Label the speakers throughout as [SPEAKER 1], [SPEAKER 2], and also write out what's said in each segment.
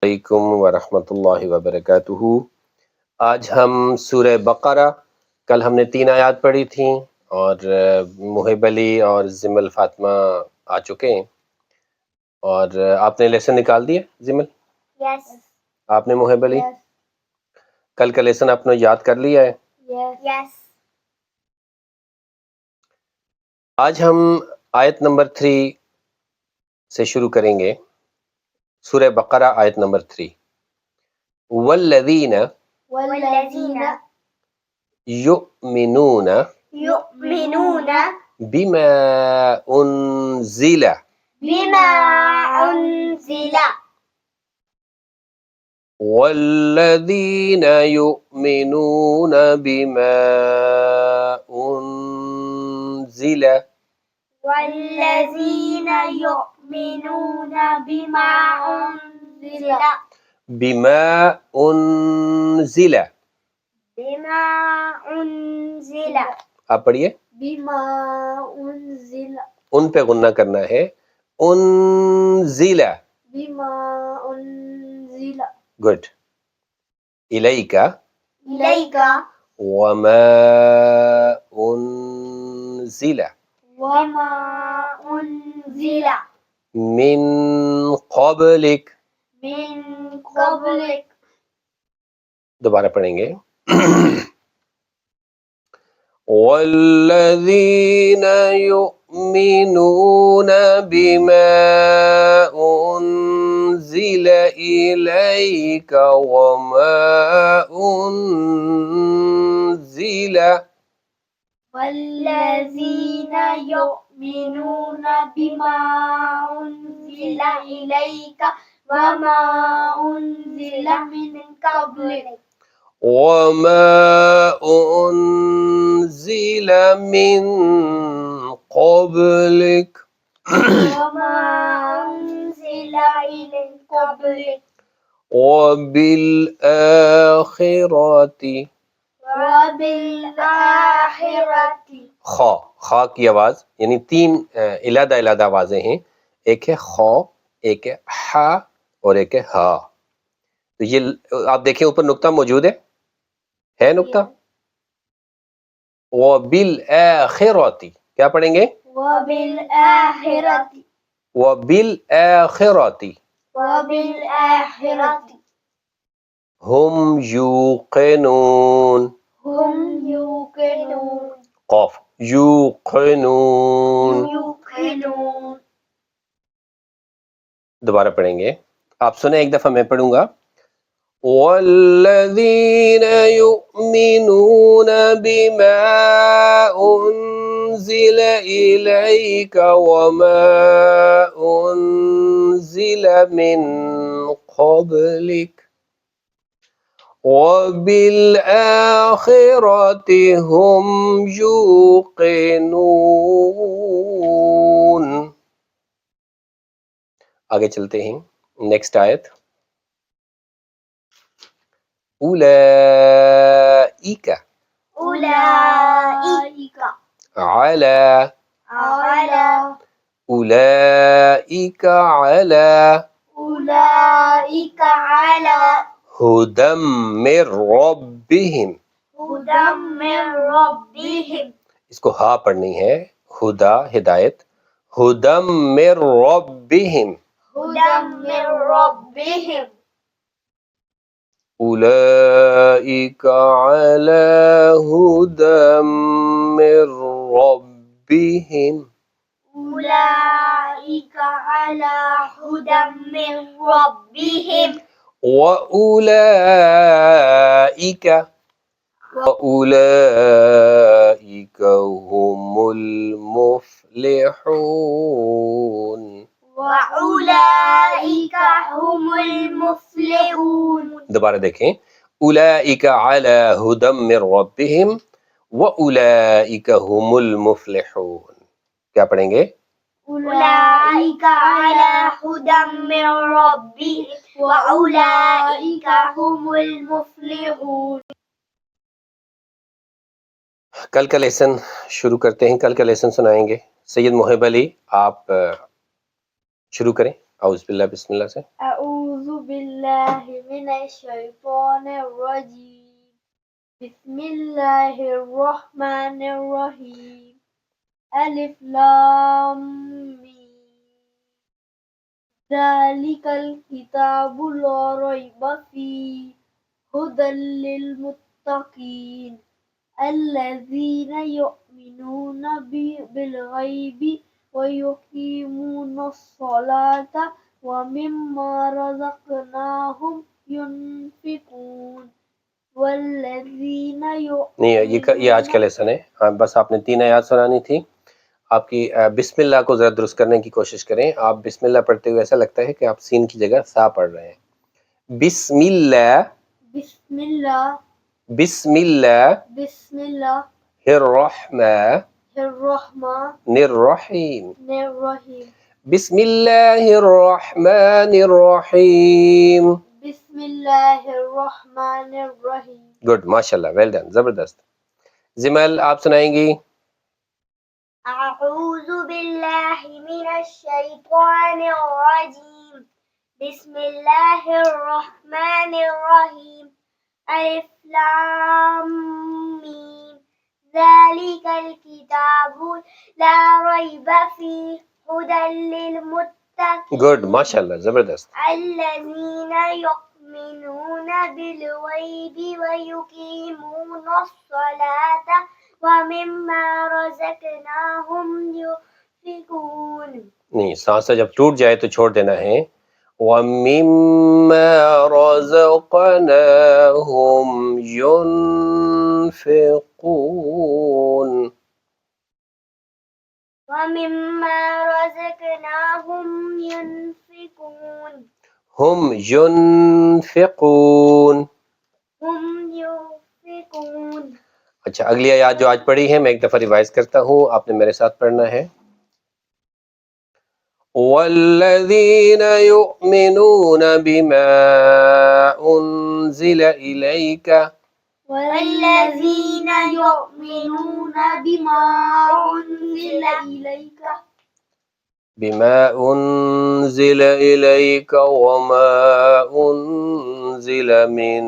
[SPEAKER 1] علیکم ورحمۃ اللہ وبرکاتہ۔ آج ہم سورہ بقرہ، کل ہم نے 3 آیات پڑھی تھیں اور محب علی اور زمل فاطمہ آ چکے ہیں، اور آپ نے لیسن نکال دیا زمل؟
[SPEAKER 2] یس
[SPEAKER 1] آپ نے محب علی کل کا لیسن آپ نے یاد کر لیا ہے؟
[SPEAKER 2] یس
[SPEAKER 1] آج ہم آیت نمبر 3 سے شروع کریں گے، سورہ بقرہ آیت نمبر 3۔ والذین
[SPEAKER 2] والذین
[SPEAKER 1] یؤمنون
[SPEAKER 2] یؤمنون
[SPEAKER 1] بما انزل
[SPEAKER 2] بما انزل
[SPEAKER 1] والذین یؤمنون بما انزل
[SPEAKER 2] والذین یؤمنون بما انزل
[SPEAKER 1] بما انزل
[SPEAKER 2] بما انزل
[SPEAKER 1] آپ پڑھیے،
[SPEAKER 2] بما انزل
[SPEAKER 1] ان پہ غنہ کرنا ہے، انزل،
[SPEAKER 2] بما انزل
[SPEAKER 1] گڈ، الیک
[SPEAKER 2] الیک
[SPEAKER 1] وما انزل
[SPEAKER 2] وما انزل
[SPEAKER 1] من قبلک،
[SPEAKER 2] من قبلک
[SPEAKER 1] دوبارہ پڑھیں گے، والذین یؤمنون بما انزل الیک وما انزل
[SPEAKER 2] والذین یؤمنون بما انزل الیک وما انزل من قبلک
[SPEAKER 1] وما انزل من قبلک
[SPEAKER 2] وما انزل من قبلک
[SPEAKER 1] وبالآخرۃ،
[SPEAKER 2] وبالآخرۃ
[SPEAKER 1] خا کی آواز، یعنی 3 علیحدہ علیحدہ آوازیں ہیں، ایک ہے خا، ایک ہے ہا اور ایک ہے ہا۔ تو یہ آپ دیکھیں اوپر نقطہ موجود ہے نقطہ، وبالآخرۃ، کیا پڑھیں گے؟
[SPEAKER 2] وبالآخرۃ
[SPEAKER 1] وبالآخرۃ
[SPEAKER 2] وبالآخرۃ
[SPEAKER 1] ہم یوقنون،
[SPEAKER 2] ہم یوقنون
[SPEAKER 1] قاف، یوقنون،
[SPEAKER 2] یوقنون
[SPEAKER 1] دوبارہ پڑھیں گے، آپ سنیں، ایک دفعہ میں پڑھوں گا، والذین یؤمنون بما انزل الیک وما انزل من قبلک وبالآخرۃ ہم یوقنون۔ آگے چلتے ہیں، نیکسٹ آیت، اولئک
[SPEAKER 2] اولئک
[SPEAKER 1] علی،
[SPEAKER 2] علی
[SPEAKER 1] اولئک علی
[SPEAKER 2] اولئک علی
[SPEAKER 1] ہدی من ربہم،
[SPEAKER 2] ہدی من ربہم
[SPEAKER 1] اس کو ہا پڑھنی ہے، ہدا ہدایت، ہدی من ربہم،
[SPEAKER 2] ہدی من ربہم
[SPEAKER 1] اولئک علی ہدی من ربہم
[SPEAKER 2] اولئک علی ہدی من ربہم
[SPEAKER 1] وأولئک هم المفلحون۔
[SPEAKER 2] واولئک هم المفلحون
[SPEAKER 1] دوبارہ دیکھیں، اولئک علی ہدی من ربہم واولئک هم المفلحون، کیا پڑھیں گے؟
[SPEAKER 2] اولئک علی ہدی من ربہم واولئک هم المفلحون۔
[SPEAKER 1] کل کا لیسن شروع کرتے ہیں، کل کا لیسن سنائیں گے سید محب علی، آپ شروع کریں، اعوذ باللہ بسم اللہ سے۔
[SPEAKER 2] اعوذ بالله من الشيطان الرجيم بسم الله الرحمن الرحيم ألف لام ميم ذلك الكتاب لا ريب فيه هدى للمتقين الذين يؤمنون بالغيب ويقيمون الصلاة ومما رزقناهم ينفقون والذين
[SPEAKER 1] نہیں یہ آج کا لیسن ہے. ہاں بس آپ نے 3 آیات سنانی تھی. آپ کی بسم اللہ کو ذرا درست کرنے کی کوشش کریں. آپ بسم اللہ پڑھتے ہوئے ایسا لگتا ہے کہ آپ سین کی جگہ سا پڑھ رہے ہیں. بسم اللہ
[SPEAKER 2] بسم اللہ
[SPEAKER 1] بسم اللہ
[SPEAKER 2] بسم اللہ
[SPEAKER 1] الرحمن
[SPEAKER 2] الرحمن
[SPEAKER 1] الرحیم
[SPEAKER 2] الرحیم
[SPEAKER 1] بسم اللہ الرحمن الرحیم.
[SPEAKER 2] بسم اللہ الرحمن الرحیم.
[SPEAKER 1] گڈ ماشاءاللہ ویل ڈن زبردست. زمل آپ سنائیں گی.
[SPEAKER 2] اعوذ باللہ من الشیطان الرجیم بسم اللہ الرحمن الرحیم الف لام میم ذالک الکتاب لا ریب فیہ ہدی للمتقین.
[SPEAKER 1] گڈ ماشاءاللہ زبردست.
[SPEAKER 2] الذین یؤمنون بالغیب ویقیمون الصلاة ومما رزقناهم ينفقون.
[SPEAKER 1] نہیں سانسا جب ٹوٹ جائے تو چھوڑ دینا ہے. وَمِمَّا رَزَقْنَاهُمْ يُنْفِقُونَ.
[SPEAKER 2] ومما رزقناهم ينفقون.
[SPEAKER 1] ہم ينفقون.
[SPEAKER 2] هم ينفقون.
[SPEAKER 1] اچھا اگلی آیات جو آج پڑھی ہے میں ایک دفعہ ریوائز کرتا ہوں، آپ نے میرے ساتھ پڑھنا ہے. والذین یؤمنون بما انزل الیک
[SPEAKER 2] والذین یؤمنون بما انزل الیک
[SPEAKER 1] بما انزل الیک وما انزل من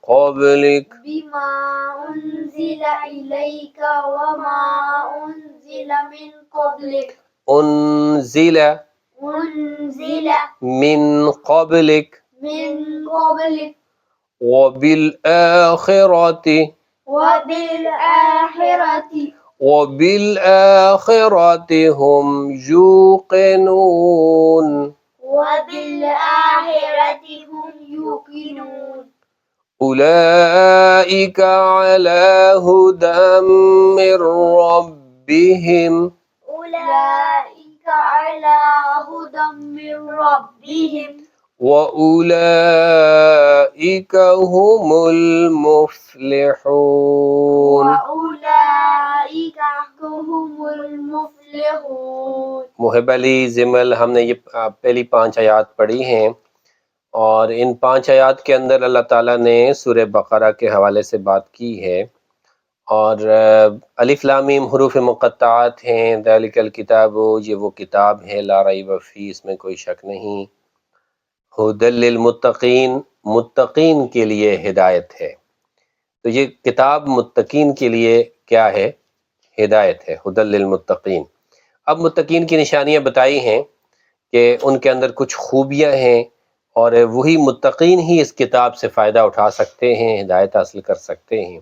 [SPEAKER 1] قبلک
[SPEAKER 2] بما انزل الیک وما انزل من قبلک
[SPEAKER 1] انزل
[SPEAKER 2] انزل
[SPEAKER 1] من قبلک
[SPEAKER 2] من قبلک
[SPEAKER 1] وبالآخرة وبالآخرة هم يوقنون.
[SPEAKER 2] وبالآخرة هم يوقنون.
[SPEAKER 1] أولئك على هدى من ربهم
[SPEAKER 2] أولئك على هدى من ربهم
[SPEAKER 1] وأولئك هم المفلحون.
[SPEAKER 2] وأولئك هم المفلحون.
[SPEAKER 1] محب علی زمل ہم نے یہ پہلی 5 آیات پڑھی ہیں، اور ان 5 آیات کے اندر اللہ تعالیٰ نے سورہ بقرہ کے حوالے سے بات کی ہے. اور الف لام میم حروف مقطعات ہیں. ذالک الکتاب یہ وہ کتاب ہے، لا ریب فیہ اس میں کوئی شک نہیں. ہدی للمتقین متقین کے لیے ہدایت ہے. تو یہ کتاب متقین کے لیے کیا ہے؟ ہدایت ہے. ہدی للمتقین. اب متقین کی نشانیاں بتائی ہیں کہ ان کے اندر کچھ خوبیاں ہیں، اور وہی متقین ہی اس کتاب سے فائدہ اٹھا سکتے ہیں، ہدایت حاصل کر سکتے ہیں.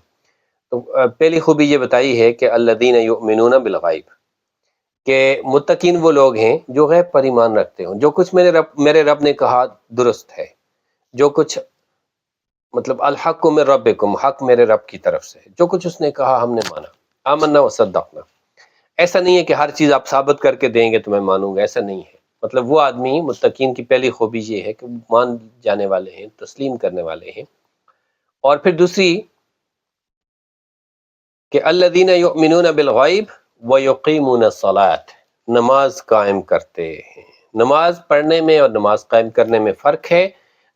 [SPEAKER 1] تو پہلی خوبی یہ بتائی ہے کہ الذین یؤمنون بالغیب، کہ متقین وہ لوگ ہیں جو غیب پر ایمان رکھتے ہوں. جو کچھ میرے رب نے کہا درست ہے، جو کچھ مطلب الحق من ربکم، حق میرے رب کی طرف سے، جو کچھ اس نے کہا ہم نے مانا. آمنا وصدقنا. ایسا نہیں ہے کہ ہر چیز آپ ثابت کر کے دیں گے تو میں مانوں گا، ایسا نہیں ہے. مطلب وہ آدمی متقین کی پہلی خوبی یہ ہے کہ مان جانے والے ہیں، تسلیم کرنے والے ہیں. اور پھر دوسری کہ الذین یؤمنون بالغیب ویقیمون الصلاۃ، نماز قائم کرتے ہیں. نماز پڑھنے میں اور نماز قائم کرنے میں فرق ہے.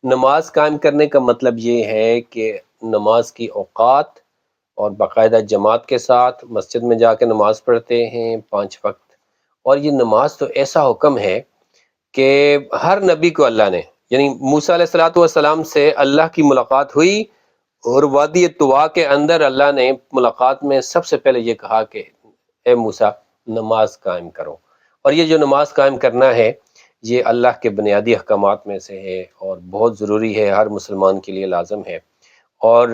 [SPEAKER 1] نماز قائم کرنے کا مطلب یہ ہے کہ نماز کی اوقات اور باقاعدہ جماعت کے ساتھ مسجد میں جا کے نماز پڑھتے ہیں 5 وقت. اور یہ نماز تو ایسا حکم ہے کہ ہر نبی کو اللہ نے یعنی موسیٰ علیہ الصلوۃ والسلام سے اللہ کی ملاقات ہوئی، اور وادی طوا کے اندر اللہ نے ملاقات میں سب سے پہلے یہ کہا کہ اے موسیٰ نماز قائم کرو. اور یہ جو نماز قائم کرنا ہے یہ اللہ کے بنیادی احکامات میں سے ہے اور بہت ضروری ہے، ہر مسلمان کے لیے لازم ہے. اور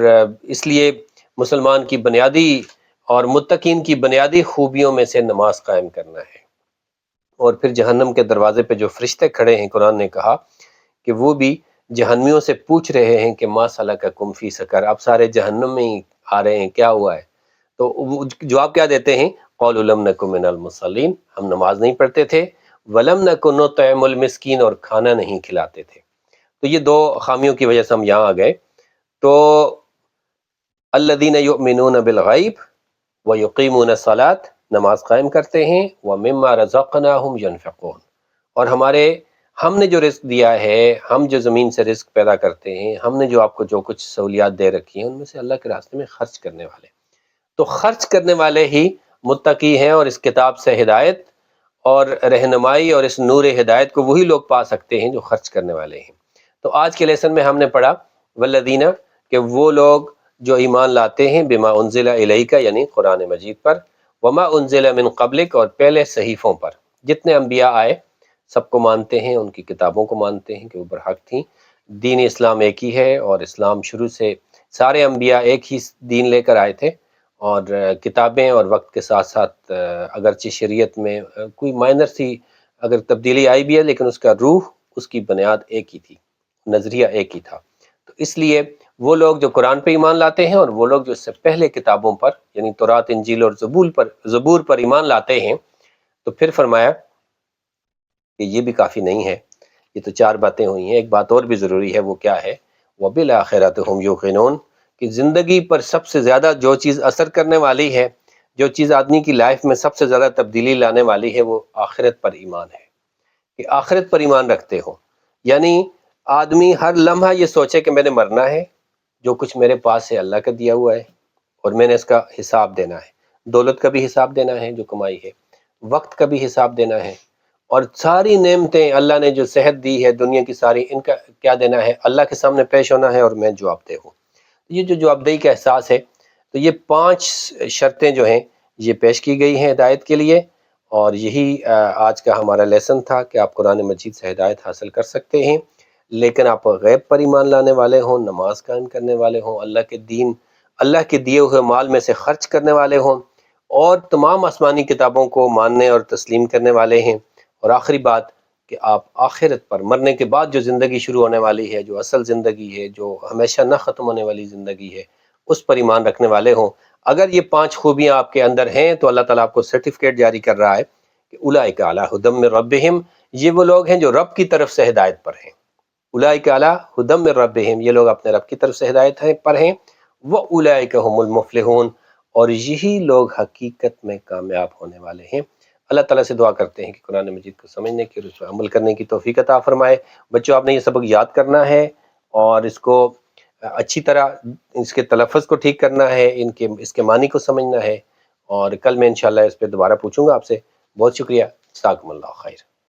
[SPEAKER 1] اس لیے مسلمان کی بنیادی اور متقین کی بنیادی خوبیوں میں سے نماز قائم کرنا ہے. اور پھر جہنم کے دروازے پہ جو فرشتے کھڑے ہیں، قرآن نے کہا کہ وہ بھی جہنمیوں سے پوچھ رہے ہیں کہ ما سلککم فی سقر، اب سارے جہنم میں ہی آ رہے ہیں، کیا ہوا ہے؟ تو وہ جواب کیا دیتے ہیں؟ قالوا لم نک من المصلین، ہم نماز نہیں پڑھتے تھے، ولم نک نطعم المسکین، اور کھانا نہیں کھلاتے تھے. تو یہ دو خامیوں کی وجہ سے ہم یہاں آ گئے. تو الذین یؤمنون بالغیب ویقیمون الصلاۃ، نماز قائم کرتے ہیں، ومما رزقناہم ینفقون، اور ہم نے جو رزق دیا ہے، ہم جو زمین سے رزق پیدا کرتے ہیں، ہم نے جو آپ کو جو کچھ سہولیات دے رکھی ہیں، ان میں سے اللہ کے راستے میں خرچ کرنے والے. تو خرچ کرنے والے ہی متقی ہیں، اور اس کتاب سے ہدایت اور رہنمائی اور اس نور ہدایت کو وہی لوگ پا سکتے ہیں جو خرچ کرنے والے ہیں. تو آج کے لیسن میں ہم نے پڑھا والذین، کہ وہ لوگ جو ایمان لاتے ہیں بما انزل الیک، یعنی قرآن مجید پر، وما انزل من قبلک، اور پہلے صحیفوں پر. جتنے انبیاء آئے سب کو مانتے ہیں، ان کی کتابوں کو مانتے ہیں کہ وہ برحق تھیں. دین اسلام ایک ہی ہے، اور اسلام شروع سے سارے انبیاء ایک ہی دین لے کر آئے تھے. اور کتابیں اور وقت کے ساتھ ساتھ اگرچہ شریعت میں کوئی مائنر سی اگر تبدیلی آئی بھی ہے، لیکن اس کا روح، اس کی بنیاد ایک ہی تھی، نظریہ ایک ہی تھا. تو اس لیے وہ لوگ جو قرآن پہ ایمان لاتے ہیں، اور وہ لوگ جو اس سے پہلے کتابوں پر یعنی تورات، انجیل اور زبور پر ایمان لاتے ہیں، تو پھر فرمایا کہ یہ بھی کافی نہیں ہے. یہ تو 4 باتیں ہوئی ہیں، ایک بات اور بھی ضروری ہے، وہ کیا ہے؟ وَبِالْآخِرَةِ هُمْ يُوقِنُونَ، کہ زندگی پر سب سے زیادہ جو چیز اثر کرنے والی ہے، جو چیز آدمی کی لائف میں سب سے زیادہ تبدیلی لانے والی ہے، وہ آخرت پر ایمان ہے. کہ آخرت پر ایمان رکھتے ہو، یعنی آدمی ہر لمحہ یہ سوچے کہ میں نے مرنا ہے، جو کچھ میرے پاس ہے اللہ کا دیا ہوا ہے، اور میں نے اس کا حساب دینا ہے. دولت کا بھی حساب دینا ہے جو کمائی ہے، وقت کا بھی حساب دینا ہے، اور ساری نعمتیں اللہ نے جو صحت دی ہے دنیا کی ساری، ان کا کیا دینا ہے؟ اللہ کے سامنے پیش ہونا ہے، اور میں جواب دہ ہوں. یہ جو جواب دہی کا احساس ہے، تو یہ 5 شرطیں جو ہیں یہ پیش کی گئی ہیں ہدایت کے لیے. اور یہی آج کا ہمارا لیسن تھا کہ آپ قرآن مجید سے ہدایت حاصل کر سکتے ہیں، لیکن آپ غیب پر ایمان لانے والے ہوں، نماز قائم کرنے والے ہوں، اللہ کے دین، اللہ کے دیے ہوئے مال میں سے خرچ کرنے والے ہوں، اور تمام آسمانی کتابوں کو ماننے اور تسلیم کرنے والے ہیں. اور آخری بات کہ آپ آخرت پر، مرنے کے بعد جو زندگی شروع ہونے والی ہے، جو اصل زندگی ہے، جو ہمیشہ نہ ختم ہونے والی زندگی ہے، اس پر ایمان رکھنے والے ہوں. اگر یہ 5 خوبیاں آپ کے اندر ہیں تو اللہ تعالیٰ آپ کو سرٹیفکیٹ جاری کر رہا ہے کہ اولئک علی ھدی من ربہم، یہ وہ لوگ ہیں جو رب کی طرف سے ہدایت پر ہیں. اولئک علی ھدی من ربہم، یہ لوگ اپنے رب کی طرف سے ہدایت پر ہیں. واولئک ھم المفلحون، اور یہی لوگ حقیقت میں کامیاب ہونے والے ہیں. اللہ تعالیٰ سے دعا کرتے ہیں کہ قرآن مجید کو سمجھنے کی اور اس پر عمل کرنے کی توفیق عطا فرمائے. بچوں، آپ نے یہ سبق یاد کرنا ہے، اور اس کو اچھی طرح اس کے تلفظ کو ٹھیک کرنا ہے، اس کے معنی کو سمجھنا ہے. اور کل میں انشاءاللہ اس پہ دوبارہ پوچھوں گا آپ سے. بہت شکریہ. جزاکم اللہ خیر.